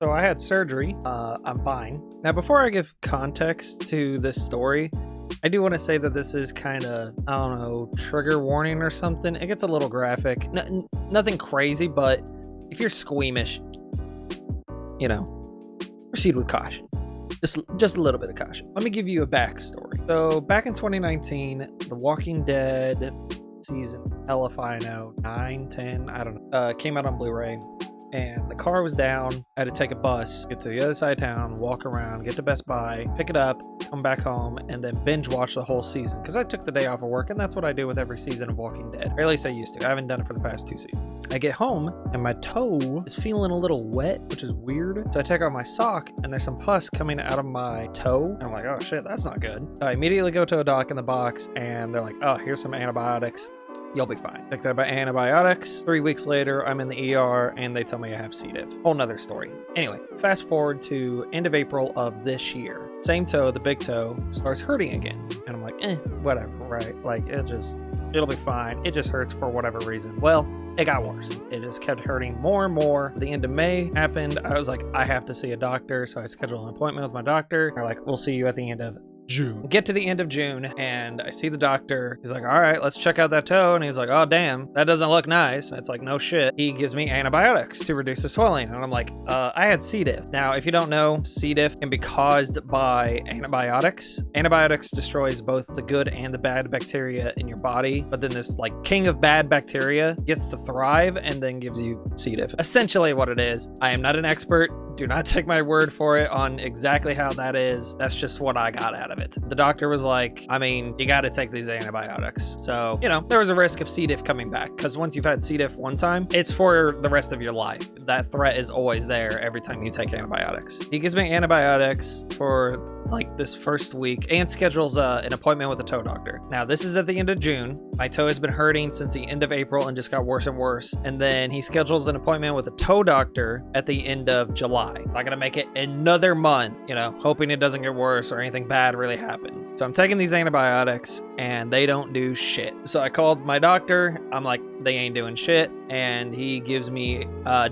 So I had surgery. I'm fine. Now, before I give context to this story, I do want to say that this is kind of, I don't know, trigger warning or something. It gets a little graphic. Nothing crazy, but if you're squeamish, you know, proceed with caution. Just a little bit of caution. Let me give you a backstory. So back in 2019, The Walking Dead season, hell if I know, 9, 10, I don't know, came out on Blu-ray. And the car was down. I had to take a bus, get to the other side of town, walk around, get to Best Buy, pick it up, come back home, and then binge watch the whole season. Because I took the day off of work, and that's what I do with every season of Walking Dead. Or at least I used to. I haven't done it for the past 2 seasons. I get home, and my toe is feeling a little wet, which is weird. So I take off my sock, and there's some pus coming out of my toe. And I'm like, oh shit, that's not good. So I immediately go to a doc in the box, and they're like, oh, here's some antibiotics. You'll be fine. Picked up antibiotics. 3 weeks later, I'm in the ER and they tell me I have C. diff. Whole nother story. Anyway, fast forward to end of April of this year. Same toe, the big toe, starts hurting again. And I'm like, whatever, right? Like, it'll be fine. It just hurts for whatever reason. Well, it got worse. It just kept hurting more and more. The end of May happened. I was like, I have to see a doctor. So I scheduled an appointment with my doctor. They're like, we'll see you at the end of June. Get to the end of June and I see the doctor. He's like, all right, let's check out that toe. And he's like, oh, damn, that doesn't look nice. And it's like, no shit. He gives me antibiotics to reduce the swelling. And I'm like, I had C. diff. Now, if you don't know, C. diff can be caused by antibiotics. Antibiotics destroys both the good and the bad bacteria in your body. But then this like king of bad bacteria gets to thrive and then gives you C. diff. Essentially what it is. I am not an expert. Do not take my word for it on exactly how that is. That's just what I got out of it. The doctor was like, I mean, you got to take these antibiotics. So, you know, there was a risk of C. diff coming back because once you've had C. diff one time, it's for the rest of your life. That threat is always there every time you take antibiotics. He gives me antibiotics for like this first week and schedules an appointment with a toe doctor. Now, this is at the end of June. My toe has been hurting since the end of April and just got worse and worse. And then he schedules an appointment with a toe doctor at the end of July. Not gonna make it another month, you know, hoping it doesn't get worse or anything bad really happens. So I'm taking these antibiotics and they don't do shit. So I called my doctor. I'm like, they ain't doing shit. And he gives me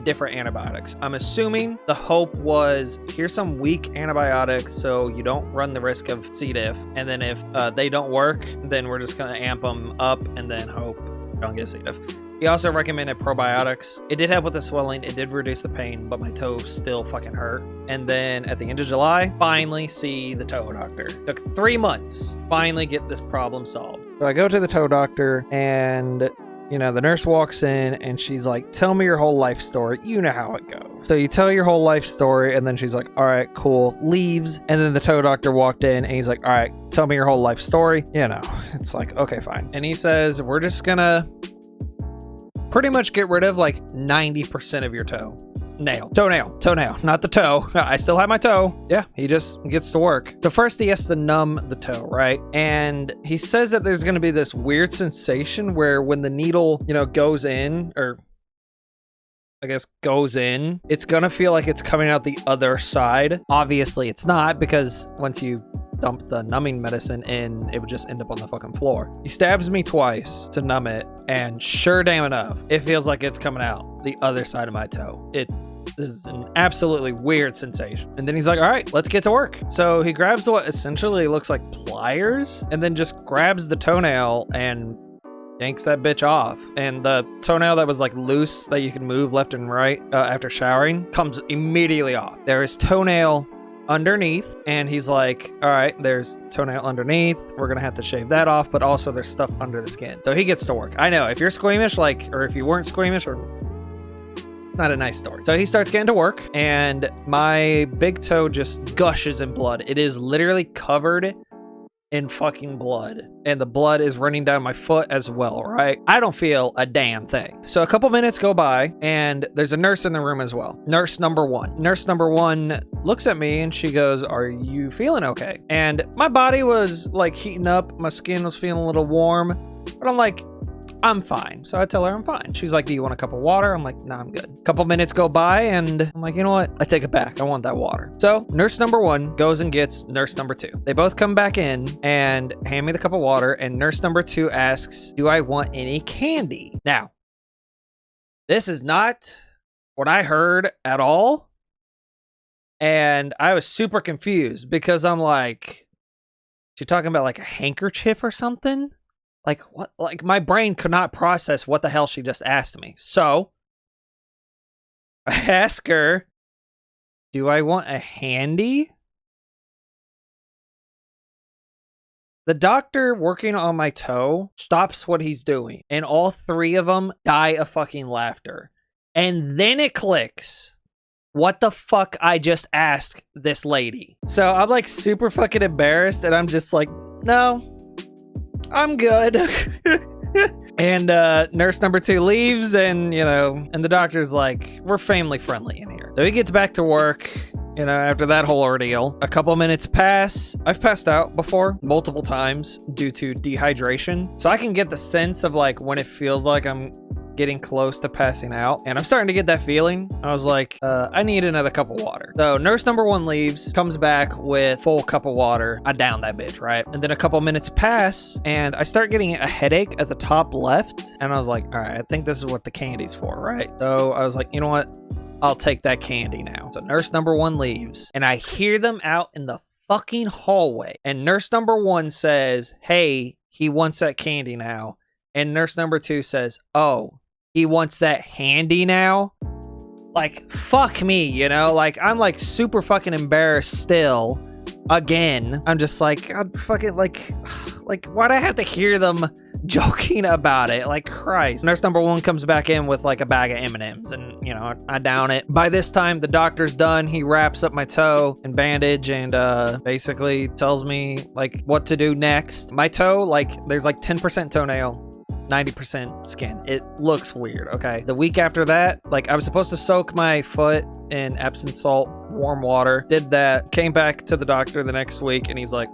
different antibiotics. I'm assuming the hope was here's some weak antibiotics so you don't run the risk of C. diff. And then if they don't work, then we're just gonna amp them up and then hope you don't get C. diff. He also recommended probiotics. It did help with the swelling. It did reduce the pain, but my toe still fucking hurt. And then at the end of July, finally see the toe doctor. Took 3 months. Finally get this problem solved. So I go to the toe doctor and, you know, the nurse walks in and she's like, tell me your whole life story. You know how it goes. So you tell your whole life story and then she's like, all right, cool, leaves. And then the toe doctor walked in and he's like, all right, tell me your whole life story. You know, it's like, okay, fine. And he says, we're just gonna pretty much get rid of like 90% of your toenail, not the toe. I still have my toe. Yeah, he just gets to work. So first he has to numb the toe, right? And he says that there's going to be this weird sensation where when the needle, you know, goes in, or I guess goes in, it's going to feel like it's coming out the other side. Obviously it's not, because once you dump the numbing medicine in, it would just end up on the fucking floor. He stabs me twice to numb it, and sure damn enough, it feels like it's coming out the other side of my toe. This is an absolutely weird sensation. And then he's like, all right, let's get to work. So he grabs what essentially looks like pliers and then just grabs the toenail and yanks that bitch off. And the toenail that was like loose that you can move left and right after showering comes immediately off. There is toenail underneath, and he's like, all right, there's toenail underneath, we're gonna have to shave that off, but also there's stuff under the skin. So he gets to work. I know if you're squeamish, like, or if you weren't squeamish, or not a nice story. So he starts getting to work and my big toe just gushes in blood. It is literally covered in fucking blood, and the blood is running down my foot as well, right? I don't feel a damn thing. So a couple minutes go by and there's a nurse in the room as well. Nurse number one looks at me and she goes, are you feeling okay? And my body was like heating up. My skin was feeling a little warm, but I'm like, I'm fine. So I tell her I'm fine. She's like, do you want a cup of water? I'm like, nah, I'm good. A couple minutes go by and I'm like, you know what? I take it back. I want that water. So nurse number one goes and gets nurse number two. They both come back in and hand me the cup of water, and nurse number two asks, do I want any candy? Now, this is not what I heard at all. And I was super confused because I'm like, she talking about like a handkerchief or something? Like what? Like my brain could not process what the hell she just asked me. So I ask her, do I want a handy? The doctor working on my toe stops what he's doing, and all three of them die of fucking laughter. And then it clicks. What the fuck I just asked this lady. So I'm like super fucking embarrassed, and I'm just like, no, I'm good. And nurse number 2 leaves, and and the doctor's like, we're family friendly in here. So he gets back to work. After that whole ordeal, a couple minutes pass. I've passed out before multiple times due to dehydration. So I can get the sense of like when it feels like I'm getting close to passing out. And I'm starting to get that feeling. I was like, I need another cup of water. So nurse number 1 leaves, comes back with full cup of water. I down that bitch, right? And then a couple minutes pass and I start getting a headache at the top left. And I was like, all right, I think this is what the candy's for, right? So I was like, you know what? I'll take that candy now. So nurse number 1 leaves and I hear them out in the fucking hallway. And nurse number 1 says, hey, he wants that candy now. And nurse number 2 says, oh, he wants that handy now? Like, fuck me, Like, I'm like super fucking embarrassed still. Again. I'm just like, I'm fucking like, why'd I have to hear them joking about it? Like, Christ. Nurse number 1 comes back in with like a bag of M&Ms and, I down it. By this time, the doctor's done. He wraps up my toe and bandage and basically tells me like what to do next. My toe, like, there's like 10% toenail. 90% skin. It looks weird, okay? The week after that, like, I was supposed to soak my foot in Epsom salt, warm water. Did that, came back to the doctor the next week, and he's like,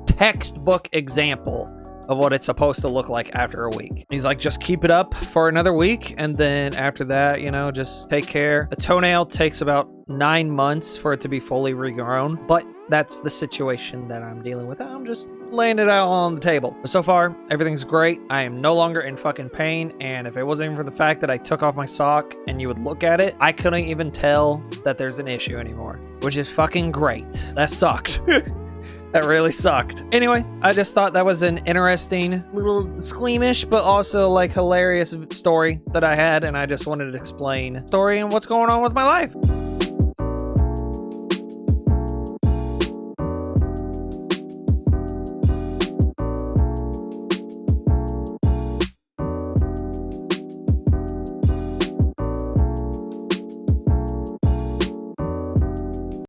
textbook example of what it's supposed to look like after a week. He's like, just keep it up for another week, and then after that, just take care. A toenail takes about 9 months for it to be fully regrown, but that's the situation that I'm dealing with. I'm just laying it out on the table. But so far, everything's great. I am no longer in fucking pain, and if it wasn't even for the fact that I took off my sock and you would look at it, I couldn't even tell that there's an issue anymore, which is fucking great. That sucked. That really sucked. Anyway, I just thought that was an interesting, little squeamish, but also like hilarious story that I had, and I just wanted to explain the story and what's going on with my life.